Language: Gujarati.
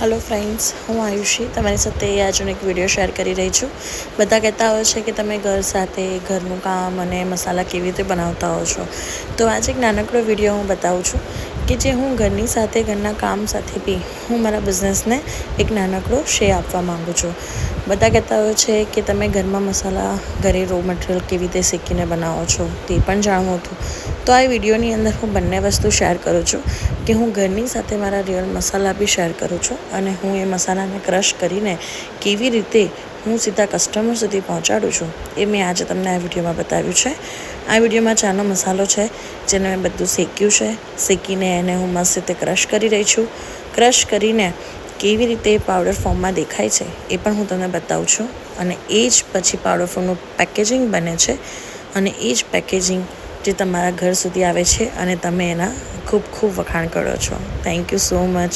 हेलो फ्रेंड्स, હું આયુષી તમારી સાથે આજનો એક વિડીયો શેર કરી રહી છું। બધા કહેતા હોય છે કે તમે ઘર સાથે ઘરનું કામ અને મસાલા કેવી રીતે બનાવતા હો છો, તો આજે એક નાનકડો વિડીયો હું બતાવું છું કે જે હું ઘરની સાથે ઘરના કામ સાથે બી હું મારા બિઝનેસને એક નાનકડો શેર આપવા માગું છું। બધા કહેતા હોય છે કે તમે ઘરમાં મસાલા ઘરે રો મટીરિયલ કેવી રીતે શેકીને બનાવો છો તે પણ જાણવું હતું, તો આ વિડીયોની અંદર હું બંને વસ્તુ શેર કરું છું કે હું ઘરની સાથે મારા રિયલ મસાલા બી શેર કરું છું અને હું એ મસાલાને ક્રશ કરીને કેવી રીતે હું સીધા કસ્ટમર સુધી પહોંચાડું છું એ મેં આજે તમને આ વિડીયોમાં બતાવ્યું છે। આ વિડીયોમાં ચાનો મસાલો છે જેને મેં બધું શેક્યું છે, શેકીને એને હું મસ્ત રીતે ક્રશ કરી રહી છું। ક્રશ કરીને કેવી રીતે પાવડર ફોર્મમાં દેખાય છે એ પણ હું તમને બતાવું છું અને એ જ પછી પાવડર ફોર્મનું પેકેજિંગ બને છે અને એ જ પેકેજિંગ જે તમારા ઘર સુધી આવે છે અને તમે એના ખૂબ ખૂબ વખાણ કરો છો। Thank you so much.